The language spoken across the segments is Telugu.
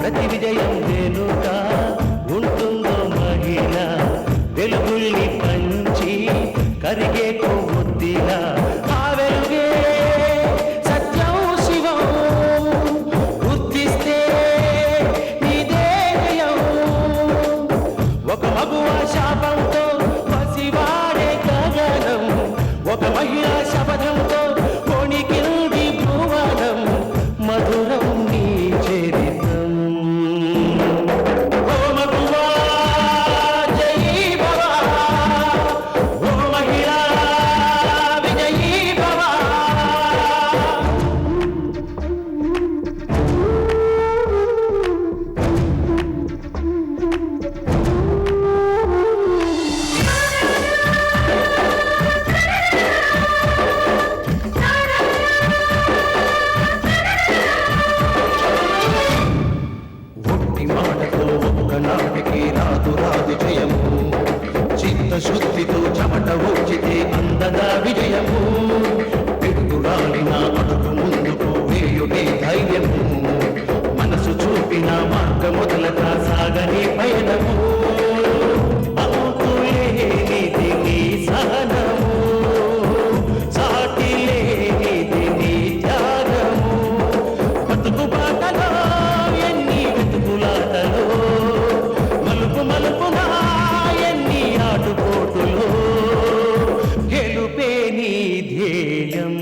ప్రతి విజయం వెనుక ఉంటుందో మహిళ, వెలుగుల్ని పంచి కరిగే కొవ్వొత్తిలా. ఆ వెలుగే సత్యం శివం, గుర్తిస్తే నీదే జయం. ఒక మగువ శాపంతో పసివాడే గగనం, ఒక మహిళ శపథంతో కొణికింది భువనం. మధురం నీ చరితం. ఓ మగువా జయీ భవ, ఓ మహిళా విజయీ భవ. ఒట్టి మాటతో ఒక్కనాటికి రాదు రాదు జయము, చిత్తశుద్ధితో చెమట వచ్చితే అందదా విజయము. పిడుగురాలిన అడుగు ముందుకు వేయునే ధైర్యము, మనసు చూపిన మార్గ మొదలక సాగని పయనము. అంతులేనిది నీ సహనము, సాటి లేనిది నీ త్యాగము. బతుకు బాటలో ఎన్ని వెతుకులాటలో, మలుపు మలుపున ఎన్ని ఆటుపోటులో, గెలుపే నీ ధ్యేయం.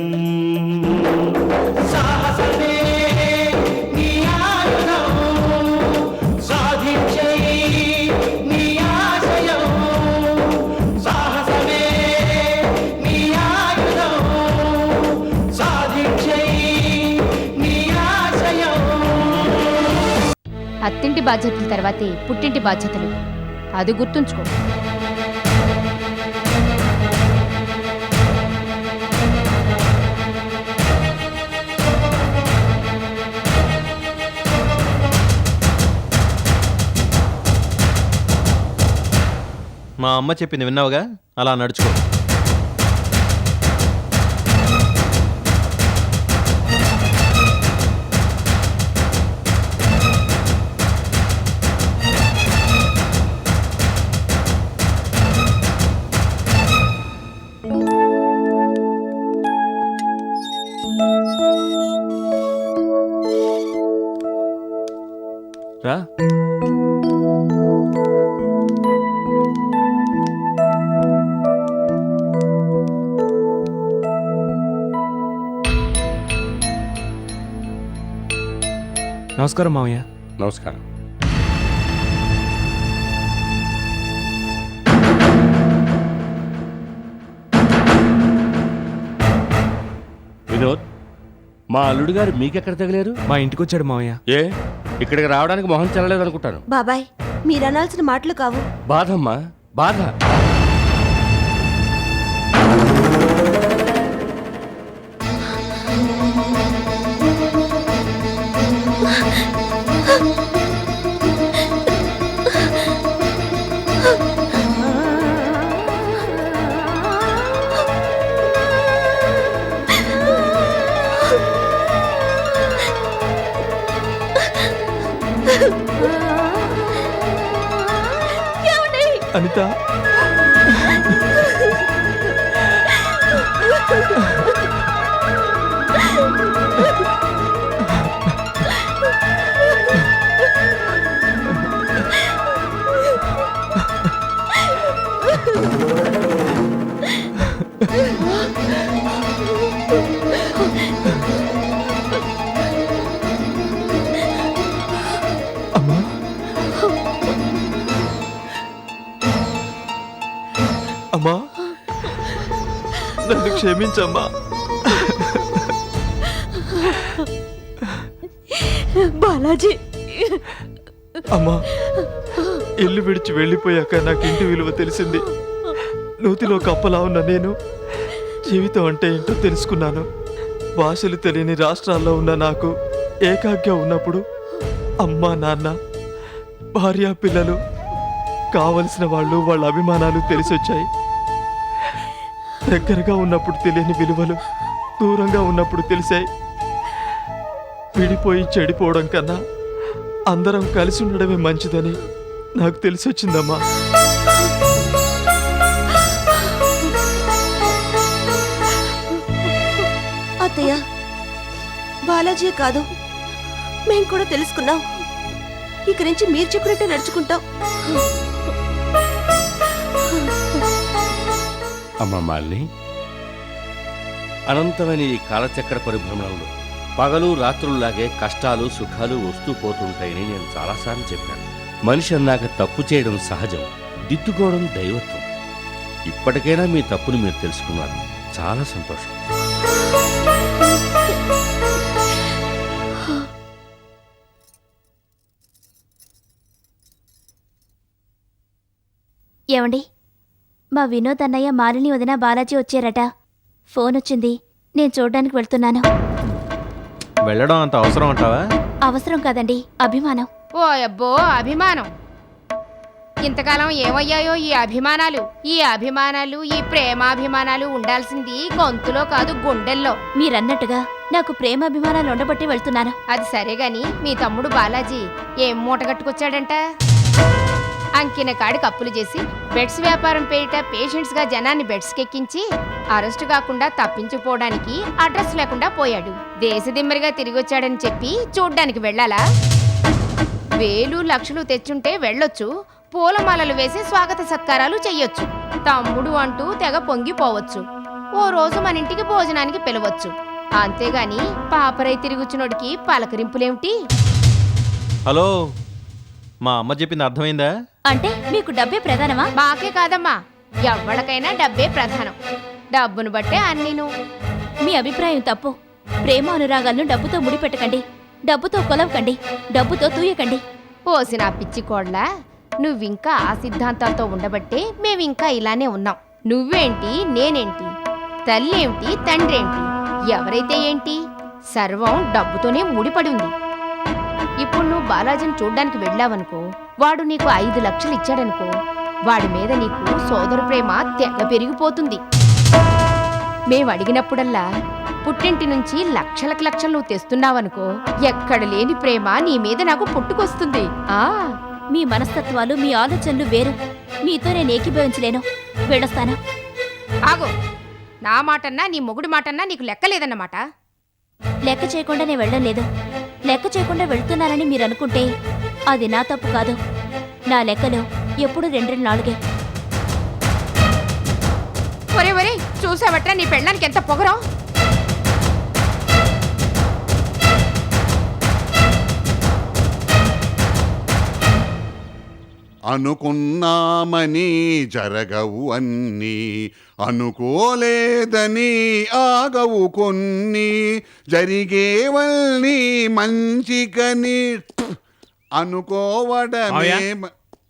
సాహసమే నీ ఆయుధం, సాధించే నీ ఆశయం. సాహసమే నీ ఆయుధం, సాధించే నీ ఆశయం. అత్తింటి బాధ్యతల తర్వాతే పుట్టింటి బాధ్యతలు, అది గుర్తుంచుకో. మా అమ్మ చెప్పింది విన్నావుగా, అలా నడుచుకో. రా. నమస్కారం మావయ్య. నమస్కారం. వినోద్, మా అల్లుడు గారు మీకెక్కడ తగిలారు? మా ఇంటికి వచ్చాడు మావయ్య. ఏ ఇక్కడికి రావడానికి మొహం చెల్లలేదు అనుకుంటాను. బాబాయ్, మీరు అనాల్సిన మాటలు కావు. బాధమ్మా, బాధ. అనిత, అమ్మా, అమ్మా, నన్ను క్షమించమ్మా. బాలాజీ, అమ్మా, ఇల్లు విడిచి వెళ్ళిపోయాక నాకు ఇంటి విలువ తెలిసింది. నూతిలో కప్పలా ఉన్న నేను జీవితం అంటే ఏంటో తెలుసుకున్నాను. భాషలు తెలియని రాష్ట్రాల్లో ఉన్న నాకు ఏకాగ్గా ఉన్నప్పుడు అమ్మా, నాన్న, భార్య, పిల్లలు, కావలసిన వాళ్ళు, వాళ్ళ అభిమానాలు తెలిసొచ్చాయి. దగ్గరగా ఉన్నప్పుడు తెలియని విలువలు దూరంగా ఉన్నప్పుడు తెలిసాయి. విడిపోయి చెడిపోవడం కన్నా అందరం కలిసి ఉండడమే మంచిదని నాకు తెలిసి వచ్చిందమ్మా. అత్తయ్య, బాలాజీ కాదు, మేము కూడా తెలుసుకున్నాం. ఇక నుంచి మీరు చెప్పినట్టే నడుచుకుంటాం. అమ్మ మాలిని, అనంతమైన ఈ కాలచక్ర పరిభ్రమణంలో పగలు రాత్రుల్లాగే కష్టాలు సుఖాలు వస్తూ పోతుంటాయని నేను చాలాసార్లు చెప్పాను. మనిషి అన్నాక తప్పు చేయడం సహజం, దిద్దుకోవడం దైవత్వం. ఇప్పటికైనా మీ తప్పును మీరు తెలుసుకున్నారు, చాలా సంతోషం. ఏమండి, మా వినోద్ అన్నయ్య మాలిని వదిన బాలాజీ వచ్చారట. ఫోన్ వచ్చింది, నేను చూడ్డానికి వెళ్తున్నాను. వెళ్ళడం అంత అవసరం అంటావా? అవసరం కాదండి, అభిమానం. ఓ అబ్బో అభిమానం! ఇంతకాలం ఏమయ్యాయో ఈ అభిమానాలు. ఈ ప్రేమాభిమానాలు ఉండాల్సింది గొంతులో కాదు, గుండెల్లో. మీరన్నట్టుగా నాకు ప్రేమాభిమానాలు ఉండబట్టి వెళ్తున్నాను. అది సరే గాని మీ తమ్ముడు బాలాజీ ఏం మూటగట్టుకొచ్చాడంట? అంకిన కాడికి అప్పులు చేసి బెడ్స్ వ్యాపారం పేరిట పేషెంట్స్ గా జనాన్ని బెడ్స్ కెక్కించి అరెస్టు కాకుండా తప్పించుకోవడానికి అడ్రస్ లేకుండా పోయాడు. దేశదిమ్మరిగా తిరిగి వచ్చాడని చెప్పి చూడ్డానికి వెళ్ళాలా? వేలు లక్షలు తెచ్చుంటే వెళ్ళొచ్చు, పూలమాలలు వేసి స్వాగత సత్కారాలు చెయ్యొచ్చు, తమ్ముడు అంటూ తెగ పొంగిపోవచ్చు, ఓ రోజు మన ఇంటికి భోజనానికి పిలవచ్చు. అంతేగాని పాపరై తిరుగుచున్నోడికి పలకరింపులేమిటి? హలో, మా అమ్మ చెప్పింది అర్థమైందా? అంటే మీకు డబ్బే ప్రధానమా? మాకే కాదమ్మా, ఎవ్వడికైనా డబ్బే ప్రధానం. డబ్బును బట్టే అన్నీను. మీ అభిప్రాయం తప్పు. ప్రేమ అనురాగాలను డబ్బుతో ముడిపెట్టకండి, డబ్బుతో కొలవకండి, డబ్బుతో తూయకండి. ఓసి నా పిచ్చి కోడ్లా, నువ్వింకా ఆ సిద్ధాంతాలతో ఉండబట్టే మేమింకా ఇలానే ఉన్నాం. నువ్వేంటి, నేనేంటి, తల్లేంటి, తండ్రేంటి, ఎవరైతే ఏంటి, సర్వం డబ్బుతోనే ముడిపడి ఉంది. ఇప్పుడు నువ్వు బాలాజీని చూడ్డానికి వెళ్ళావనుకో, వాడు నీకు 5 లక్షలు ఇచ్చాడనుకో, వాడి మీద నీకు సోదరు ప్రేమ తెగ పెరిగిపోతుంది. మేము అడిగినప్పుడల్లా పుట్టింటి నుంచి లక్షలకు లక్షలు నువ్వు తెస్తున్నావనుకో, ఎక్కడ లేని ప్రేమ నీ మీద నాకు పుట్టుకొస్తుంది. మీ మనస్తత్వాలు, మీ ఆలోచనలు వేరు. మీతో నేను ఏకీభవించలేను. వెళ్ళొస్తాను. ఆగో, నా మాటన్నా నీ మొగుడి మాటన్నా నీకు లెక్కలేదన్నమాట. లెక్క చేయకుండా నేను వెళ్ళడం లేదు. లెక్క చేయకుండా వెళ్తున్నానని మీరు అనుకుంటే అది నా తప్పు కాదు. నా లెక్కలో ఎప్పుడు 2-4. ఒరే ఒరే, చూసావట్రా నీ పెళ్ళానికి ఎంత పొగరం? అనుకున్నామని జరగవు అన్నీ, అనుకోలేదని ఆగవు కొన్ని, జరిగేవల్ని మంచికని అనుకోవడమే.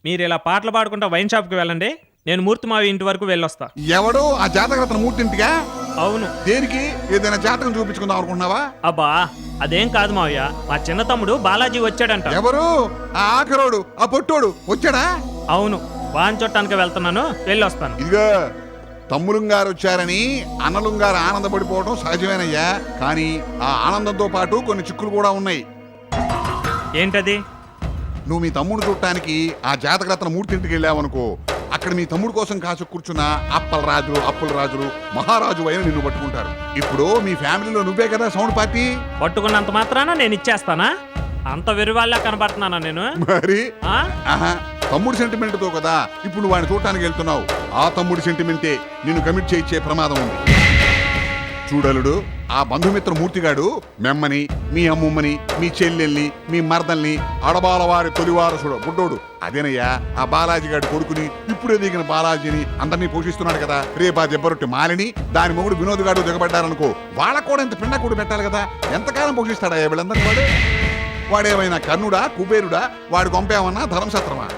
మీరు ఇలా పాటలు పాడుకుంటా వైన్ షాప్కి వెళ్ళండి, నేను మూర్తి మావి ఇంటి వరకు వెళ్ళొస్తా. ఎవడో ఆ జాతకరత్న మూర్తింటిగా? అవును. దేనికి? ఏదైనా జాతకం చూపించుకుందాం అనుకున్నావా? అబ్బా అదేం కాదు మావయ్య, మా చిన్న తమ్ముడు బాలాజీ వచ్చాడంట. ఎవరు? ఆ ఆఖరోడు, ఆ పొట్టోడు వచ్చాడా? అవును, వాన్ చుట్టానికి వెళ్తున్నాను, వెళ్ళొస్తాను. ఇదిగో, తమ్ములుంగారు వచ్చారని అన్నలుంగారు ఆనందపడిపోవడం సహజమేనయ్యా, కానీ ఆ ఆనందంతో పాటు కొన్ని చిక్కులు కూడా ఉన్నాయి. ఏంటది? నువ్వు మీ తమ్ముడు చూడటానికి ఆ జాతకరత్న మూర్తింటికి వెళ్ళావనుకో, అక్కడ మీ తమ్ముడు కోసం కాసు కూర్చున్న అప్పుల రాజులు మహారాజు అయిన నిన్ను పట్టుకుంటారు. ఇప్పుడు మీ ఫ్యామిలీలో నువ్వే కదా సౌండ్ పార్టీ. పట్టుకున్నంత మాత్రాన నేను ఇచ్చేస్తానా? అంత వెరువాళ్ళ కనబడుతున్నానా నేను? మరి ఆ? తమ్ముడు సెంటిమెంట్ తో కదా ఇప్పుడు నువ్వు ఆయన చూడటానికి వెళ్తున్నావు. ఆ తమ్ముడి సెంటిమెంటే నిన్ను కమిట్ చేయించే ప్రమాదం ఉంది. చూడలుడు, ఆ బంధుమిత్ర మూర్తిగాడు మెమ్మని, మీ అమ్మమ్మని, మీ చెల్లెల్ని, మీ మరదల్ని, అడబాలవారి తొలివారసుడు బుడ్డోడు అదేనయ్యా ఆ బాలాజీ గారి కొడుకుని, ఇప్పుడే దిగిన బాలాజీని అందరినీ పోషిస్తున్నాడు కదా. రేపు ఆ దెబ్బరొట్టి మాలిని, దాని మొగుడు వినోద్ గాడు దిగబడ్డారనుకో, వాళ్ళకు కూడా ఇంత పిండ కూడా పెట్టాలి కదా. ఎంతకాలం పోషిస్తాడా వీళ్ళందరినీ? వాడేమైనా కర్ణుడా, కుబేరుడా? వాడు కొంపేమన్నా ధర్మసత్రమా?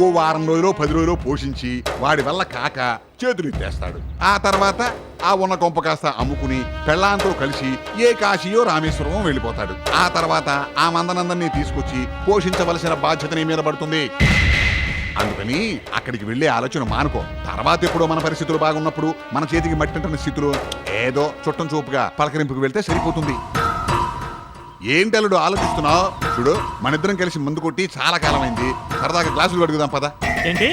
ఓ వారం రోజులో 10 రోజులో పోషించి వాడి వల్ల కాక చేతులు ఎత్తేస్తాడు. ఆ తర్వాత ఆ ఉన్న కొంప కాస్త అమ్ముకుని పెళ్ళాంతో కలిసి ఏ కాశీయో రామేశ్వరమో వెళ్ళిపోతాడు. ఆ తర్వాత ఆ మందనందరినీ తీసుకొచ్చి పోషించవలసిన బాధ్యత నీ మీద పడుతుంది. అందుకని అక్కడికి వెళ్ళే ఆలోచన మానుకో. తర్వాత ఎప్పుడో మన పరిస్థితులు బాగున్నప్పుడు, మన చేతికి మట్టింటున్న స్థితిలో ఏదో చుట్టం చూపుగా పలకరింపుకు వెళ్తే సరిపోతుంది. ఏంటలుడు ఆలోచిస్తున్నావు? చూడు, మన ఇద్దరం కలిసి ముందు కొట్టి చాలా కాలమైంది. సరదాగా గ్లాసులు అడుగుదాం పద. ఏంటి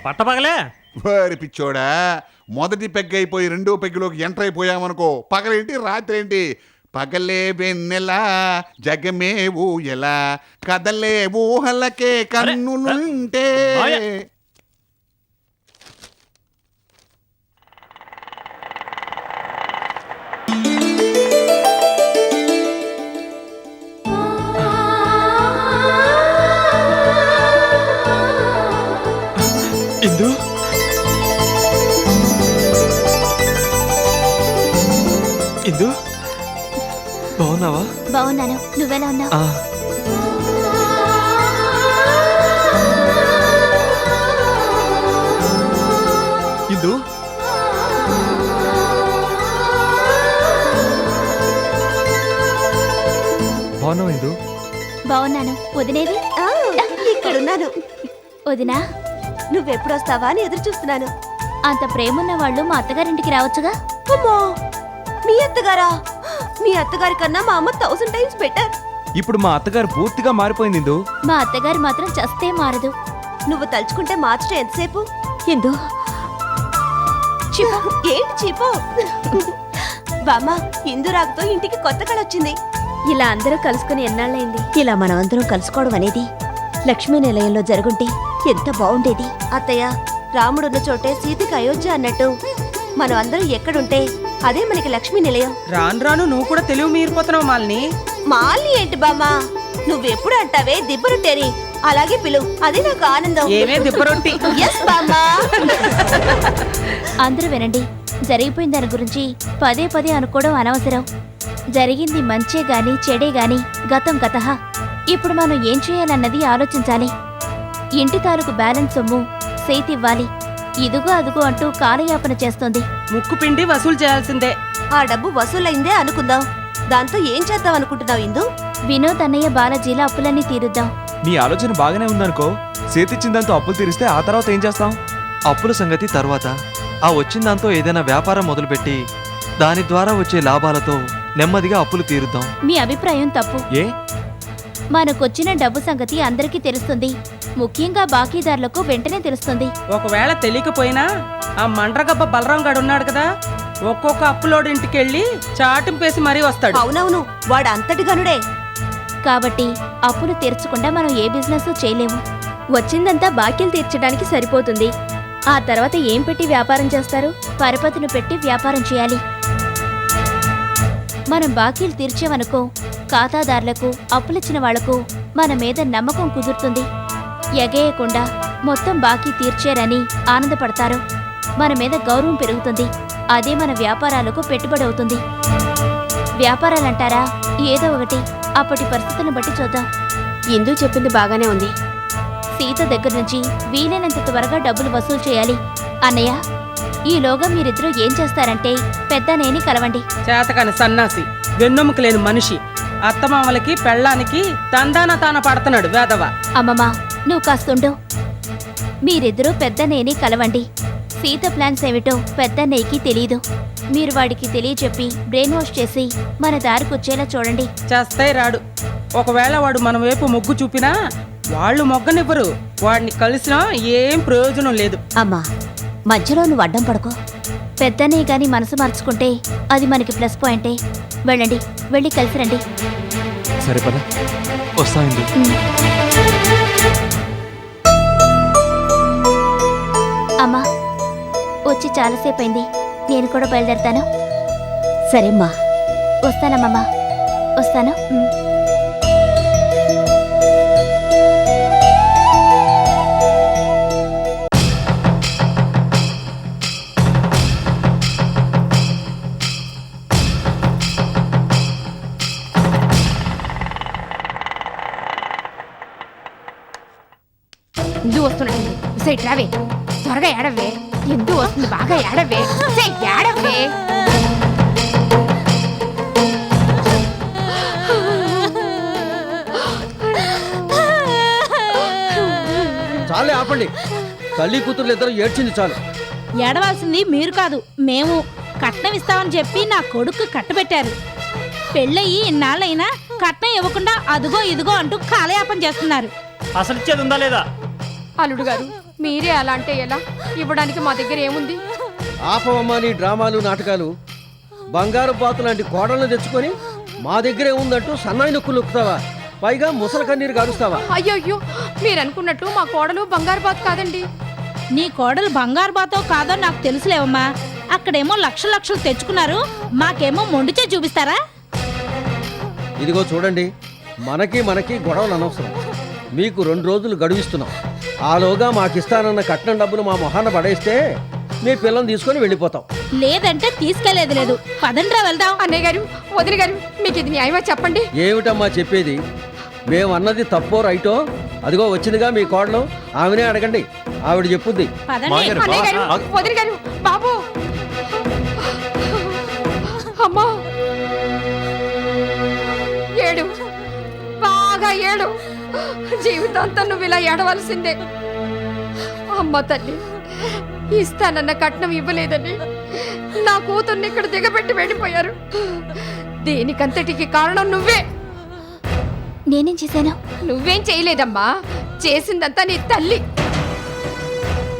పట్టపగలే? వారి పిచ్చోడా, మొదటి పెగ్ అయిపోయి రెండో పెగ్గులోకి ఎంటర్ అయిపోయామనుకో, పగలేంటి రాత్రి ఏంటి? పగలే వెన్నెలా జగమే ఊయలా కదలే ఊహలకే కన్నులుంటే. మాయ. ఇందు ఇందు బాగున్నావా? బాగున్నాను, నువ్వెలా ఉన్నావు? ఆ, ఇందు బాగున్నావా? ఇందు బాగున్నాను. వదినేది? ఆ, ఇక్కడున్నాను. వదినా, నువ్వెప్పుడొస్తావా అని ఎదురు చూస్తున్నాను. అంత ప్రేమున్న వాళ్ళు మా అత్తగారింటికి రావచ్చుగా? అమ్మో, మీ అత్తగారా? మీ అత్తగారి కన్నా మా అమ్మ 1000 టైమ్స్ బెటర్. ఇప్పుడు మా అత్తగారు పూర్తిగా మారిపోయింది ఇందు. మా అత్తగారు మాత్రం చస్తే మారదు. నువ్వు తలుచుకుంటే మార్చడం ఎంతసేపు? ఎందు చిపో. ఏంటి చిపో? బామ్మ, ఇందు రాకతో ఇంటికి కొత్త కళ వచ్చింది. ఇలా అందరూ కలుసుకుని ఎన్నాళ్ళైంది? ఇలా మనమందరం కలుసుకోవడం అనేది లక్ష్మీ నిలయంలో జరుగుంటే ఎంత బాగుండేది. అత్తయ్య, రాముడున్న చోటే సీతకి అయోధ్య అన్నట్టు మనం అందరం ఎక్కడుంటే అదే మనకి లక్ష్మీ నిలయం. రాను రాను నువ్వు కూడా తెలివి మీరిపోతున్నావు మాలిని. మాలి ఏంటి బామ్మ, నువ్వెప్పుడు అంటావే దిబ్బరొట్టేని, అలాగే పిలువు, అదే నాకు ఆనందం. ఏమే దిబ్బరొట్టి. ఎస్ బామ్మ. అందరూ వినండి, జరిగిపోయిన దాని గురించి పదే పదే అనుకోవడం అనవసరం. జరిగింది మంచే గాని చెడే గాని గతం గతహ. ఇప్పుడు మనం ఏం చేయాలన్నది ఆలోచించాలి. ఇంటి తాలూకు బ్యాలెన్స్ సొమ్ము సేతివ్వాలి. ఇదిగో అదుగో అంటూ కాలయాపన చేస్తోంది. ముక్కు పిండి వసూలు చేయాల్సిందే. ఆ డబ్బు వసూలైందే అనుకుందాం. దాంతో ఏం చేద్దాం అనుకుంటున్నావు ఇందు? వినోద్ అన్నయ్య బాలాజీల అప్పులన్నీ తీరుద్దాం. నీ ఆలోచన బాగానే ఉందనుకో. చేతిచ్చిన దాంతో అప్పులు తీరిస్తే ఆ తర్వాత ఏం చేస్తాం? అప్పుల సంగతి తర్వాత. ఆ వచ్చిన దాంతో ఏదైనా వ్యాపారం మొదలుపెట్టి దాని ద్వారా వచ్చే లాభాలతో నెమ్మదిగా అప్పులు తీరుద్దాం. మీ అభిప్రాయం తప్పు. ఏ? మనకొచ్చిన డబ్బు సంగతి అందరికీ తెలుస్తుంది. ముఖ్యంగా బాకీదారులకు వెంటనే తెలుస్తుంది. ఒకవేళ తెలియకపోయినా ఆ మండ్రగబ్బ బలరాం గాడు ఉన్నాడు కదా, ఒక్కొక్క అప్పులోడి ఇంటికెళ్ళి చాటింపేసి మరీ వస్తాడు. అవునవును, వాడు అంతటి గనుడే. కాబట్టి అప్పులు తీర్చకుండా మనం ఏ బిజినెస్ చేయలేము. వచ్చిందంతా బాకీలు తీర్చడానికి సరిపోతుంది. ఆ తర్వాత ఏం పెట్టి వ్యాపారం చేస్తారు? పరపతిని పెట్టి వ్యాపారం చేయాలి. మనం బాకీలు తీర్చామనుకో, ఖాతాదారులకు అప్పులిచ్చిన వాళ్లకు మన మీద నమ్మకం కుదురుతుంది. ఎగేయకుండా మొత్తం బాకీ తీర్చారని ఆనందపడతారు. మన మీద గౌరవం పెరుగుతుంది. అదే మన వ్యాపారాలకు పెట్టుబడి అవుతుంది. వ్యాపారాలంటారా, ఏదో ఒకటి అప్పటి పరిస్థితులను బట్టి చూద్దాం. ఇందు చెప్పింది బాగానే ఉంది. సీత దగ్గర నుంచి వీలైనంత త్వరగా డబ్బులు వసూలు చేయాలి. అన్నయ్య, ఈలోగా మీరిద్దరూ ఏం చేస్తారంటే పెద్దనేని కలవండి. చేతకాని సన్నాసి, వెన్నెముక లేని మనిషి, అత్తమామలకి పెళ్ళానికి తందాన తాన పడుతున్నాడు వేదవ. అమ్మమ్మ, నువ్వు కాస్తుండు. మీరిద్దరూ పెద్దనేని కలవండి. సీత ప్లాన్స్ ఏమిటో పెద్దన్నయ్యకి తెలీదు. మీరు వాడికి తెలియచెప్పి బ్రెయిన్ వాష్ చేసి మన దారికొచ్చేలా చూడండి. చేస్తాయి రాడు. ఒకవేళ వాడు మన వైపు మొగ్గు చూపినా వాళ్ళు మొగ్గనివ్వరు. వాడిని కలిసినా ఏం ప్రయోజనం లేదు. అమ్మా, మధ్యలో నువ్వు అడ్డం పడుకో. పెద్దన్నయ్య గాని మనసు మార్చుకుంటే అది మనకి ప్లస్ పాయింటే. వెళ్ళండి, వెళ్ళి కలిసి రండి. సరే పద, వస్తా ఇందు. అమ్మా, వచ్చి చాలాసేపు అయింది. నేను కూడా బయలుదేరతాను. సరేమ్మా. వస్తానమ్మమ్మా, వస్తాను. ఎందు వస్తున్నట్టు సైట్ రావే, త్వరగా ఏడవే. ఎందు వస్తుంది, బాగా ఏడవే. ఏడవే. చాలే ఆపండి. తల్లి కూతుర్లు ఇద్దరు ఏడ్చింది చాలు. ఏడవాల్సింది మీరు కాదు, మేము. కట్నం ఇస్తామని చెప్పి నా కొడుకు కట్టబెట్టారు. పెళ్ళయి ఇన్నాళ్ళైనా కట్నం ఇవ్వకుండా అదుగో ఇదిగో అంటూ కాలయాపన చేస్తున్నారు. అసలు ఇచ్చేది ఉందా లేదా? అల్లుడు గారు మీరే అలా అంటే ఎలా? ఇవ్వడానికి మా దగ్గర ఏముంది? ఆపవమ్మా నీ డ్రామాలు నాటకాలు. బంగారు బాతు లాంటి కోడలను తెచ్చుకొని మా దగ్గరే ఉందంటూ సన్నాయి నొక్కులు నొక్కుతావా? పైగా ముసలి కన్నీరు గారుస్తావా? అయ్యో మీరు అనుకున్నట్టు మా కోడలు బంగారు బాత్ కాదండి. నీ కోడలు బంగారు బాతో కాదో నాకు తెలుసులేవమ్మా. అక్కడేమో లక్షలు లక్షలు తెచ్చుకున్నారు, మాకేమో మొండిచే చూపిస్తారా? ఇదిగో చూడండి, మనకి గొడవలు అనవసరం. మీకు 2 రోజులు గడువిస్తున్నాం. ఆలోగా మాకిస్తానన్న కట్నం డబ్బులు మా మొహాన పడేస్తే మీ పిల్లని తీసుకొని వెళ్ళిపోతాం. లేదంటే తీసుకెళ్లేది లేదు. పదండ్రా వెళ్దాం. అన్నయ్య గారు, వదిన గారు, మీకు ఇది న్యాయమా చెప్పండి. ఏమిటమ్మా చెప్పేది? మేమన్నది తప్పో రైటో అదిగో వచ్చిందిగా మీ కోడలు, ఆమెనే అడగండి, ఆవిడ చెప్పుద్ది. పదండి. అన్నయ్య గారు, వదిన గారు, బాబు, అమ్మా, ఏడు, బాగా ఏడు. జీవితాంతం నువ్వు ఇలా ఏడవలసిందే. అమ్మ తల్లి, ఇస్తానన్న కట్నం ఇవ్వలేదని నా కూతుర్ని ఇక్కడ దిగబెట్టి వెళ్ళిపోయారు. దీనికంతటికి కారణం నువ్వే. నేనేం చేశాను? నువ్వేం చేయలేదమ్మా, చేసిందంతా నీ తల్లి.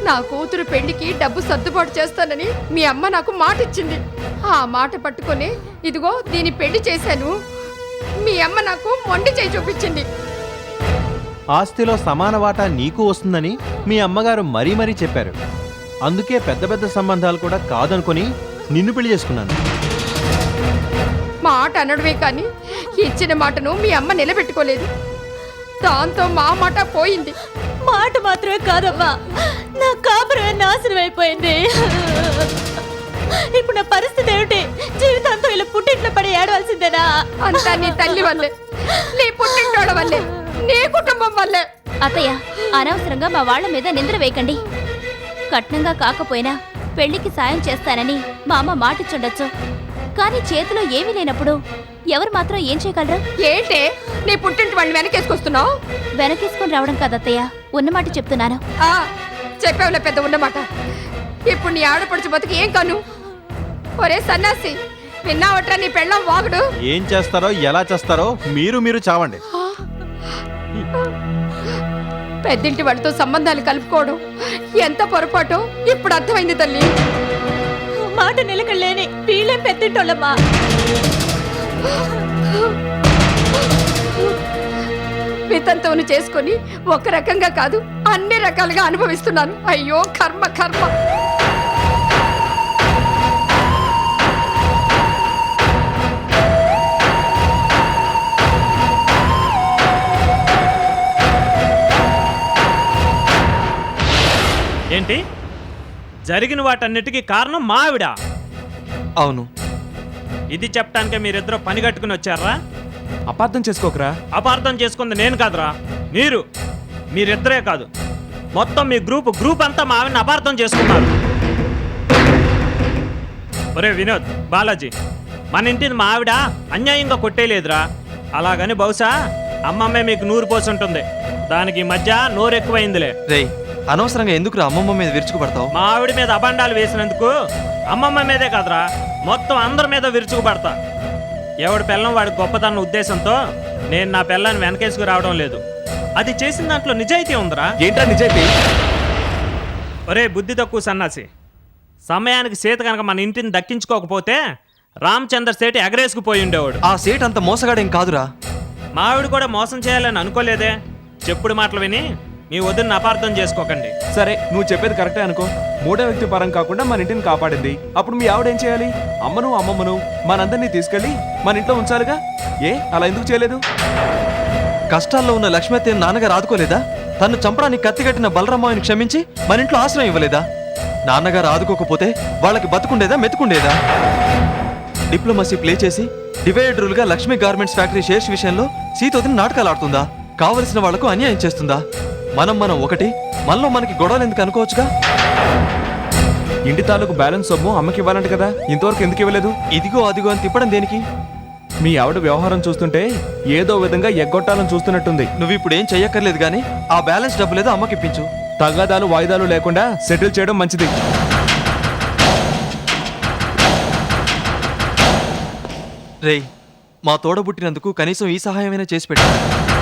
నా కూతురు పెళ్లికి డబ్బు సర్దుబాటు చేస్తానని మీ అమ్మ నాకు మాట ఇచ్చింది. ఆ మాట పట్టుకొని ఇదిగో దీని పెళ్లి చేశాను. మీ అమ్మ నాకు మొండి చేయి చూపించింది. ఆస్తిలో సమాన వాటా నీకు వస్తుందని మీ అమ్మగారు మరీ మరీ చెప్పారు. అందుకే పెద్ద పెద్ద సంబంధాలు కూడా కాదనుకొని నిన్ను పెళ్లి చేసుకున్నాను. మాట అనడమే కానీ ఇచ్చిన మాటను మీ అమ్మ నిలబెట్టుకోలేదు. దాంతో మా మాట పోయింది. మాట మాత్రమే కాదమ్మా, నా కాపురమే నాశనం అయిపోయింది. ఇప్పుడు నా పరిస్థితి ఏమిటి? జీవితాంతం ఇలా పుట్టింట్లో పడి ఏడవలసిందేనా? అంతా నీ తల్లి వల్లే, నీ పుట్టింటోళ్ళ వల్లే, నీ కుటుంబం వల్లే. అత్తయ్య, అనవసరంగా మా వాళ్ళ మీద నింద్ర వేయకండి. కట్నంగా కాకపోయినా పెళ్లికి సాయం చేస్తానని మా అమ్మ మాటిచ్చుండొచ్చు. కానీ చేతిలో ఏమీ లేనప్పుడు ఎవరు మాత్రం ఏం చేయగలరు? ఏంటే నీ పుట్టింటి వాళ్ళని వెనకేసుకొస్తున్నావు? వెనకేసుకొని రావడం కాదత్తయ్య, ఉన్నమాట చెప్తున్నాను. చెప్పావులే పెద్ద ఉన్నమాట. ఇప్పుడు నీ ఆడపడుచు బతుకు ఏం కను? ఒరే సన్నాసి, విన్నావట్రా నీ పెళ్ళం వాగుడు? ఏం చేస్తారో ఎలా చేస్తారో మీరు చావండి. పెద్దింటి వాళ్ళతో సంబంధాలు కలుపుకోవడం ఎంత పొరపాటో ఇప్పుడు అర్థమైంది తల్లి. మాట నిలకలేని వీళ్ళే పెద్దింటోళ్ళమ్మా. వితంతువును చేసుకొని ఒక రకంగా కాదు అన్ని రకాలుగా అనుభవిస్తున్నాను. అయ్యో కర్మ కర్మ. ఏంటి జరిగిన వాటన్నిటికీ కారణం మా ఆవిడ? అవును. ఇది చెప్పడానికే మీరిద్దరూ పని కట్టుకుని వచ్చారా? అపార్థం చేసుకోకరా. అపార్థం చేసుకుంది నేను కాదురా, మీరిద్దరే కాదు, మొత్తం మీ గ్రూప్ అంతా మా ఆవిడని అపార్థం చేసుకున్నారు. ఒరే వినోద్, బాలాజీ, మన ఇంటిని మా ఆవిడ అన్యాయంగా కొట్టేయలేదురా. అలాగని బహుశా అమ్మమ్మే మీకు నూరు పోసుంటుంది. దానికి ఈ మధ్య నోరెక్కువైందిలే. రే, అనవసరంగా ఎందుకురా అమ్మమ్మ మీద విరుచుకుపడతావు? మా ఆవిడ మీద అబండాలు వేసినందుకు అమ్మమ్మ మీదే కాదురా, మొత్తం అందరి మీద విరుచుకుపడతా. ఎవడి పిల్లం వాడి గొప్పతన్న ఉద్దేశంతో నేను నా పిల్లని వెనకేసుకు రావడం లేదు. అది చేసిన దాంట్లో నిజాయితీ ఉందిరా. ఏంటా నిజాయితీ? ఒరే బుద్ధి తక్కువ సన్నాసి, సమయానికి సీత కనుక మన ఇంటిని దక్కించుకోకపోతే రామచంద్ర సేటు ఎగరేసుకుపోయి ఉండేవాడు. ఆ సేట్ అంత మోసగాడేం కాదురా. మా ఆవిడ కూడా మోసం చేయాలని అనుకోలేదే. చెప్పుడు మాటలు విని మీ వదిన అపార్థం చేసుకోకండి. సరే, నువ్వు చెప్పేది కరెక్టే అనుకో. మూడో వ్యక్తి పరం కాకుండా మన ఇంటిని కాపాడింది. అప్పుడు మీ ఆవిడ ఏం చేయాలి? అమ్మను అమ్మమ్మను మనందరినీ తీసుకెళ్లి మన ఇంట్లో ఉంచాలిగా. అలా ఎందుకు చేయలేదు? కష్టాల్లో ఉన్న లక్ష్మీ నాన్నగారు ఆదుకోలేదా? తను చంపడానికి కత్తిగట్టిన బలరామాయని క్షమించి మన ఇంట్లో ఆశ్రయం ఇవ్వలేదా? నాన్నగారు ఆదుకోకపోతే వాళ్ళకి బతుకుండేదా మెతుకుండేదా? డిప్లొమసీ ప్లే చేసి డివైడర్ రూల్గా లక్ష్మీ గార్మెంట్స్ ఫ్యాక్టరీ షేర్స్ విషయంలో సీతోదిని నాటకాలు ఆడుతుందా? కావలసిన వాళ్లకు అన్యాయం చేస్తుందా? మనం ఒకటి, మనలో మనకి గొడవలు ఎందుకు అనుకోవచ్చుగా. ఇంటి తాలూకు బ్యాలెన్స్ సొమ్ము అమ్మకి ఇవ్వాలంట కదా, ఇంతవరకు ఎందుకు ఇవ్వలేదు? ఇదిగో అదిగో అని తిప్పడం దేనికి? మీ ఆవిడ వ్యవహారం చూస్తుంటే ఏదో విధంగా ఎగ్గొట్టాలని చూస్తున్నట్టుంది. నువ్వు ఇప్పుడు ఏం చెయ్యక్కర్లేదు గానీ ఆ బ్యాలెన్స్ డబ్బులేదో అమ్మకిప్పించు. తగాదాలు వాయిదాలు లేకుండా సెటిల్ చేయడం మంచిది. రేయ్, మా తోడబుట్టినందుకు కనీసం ఈ సహాయమైనా చేసి పెట్టాను.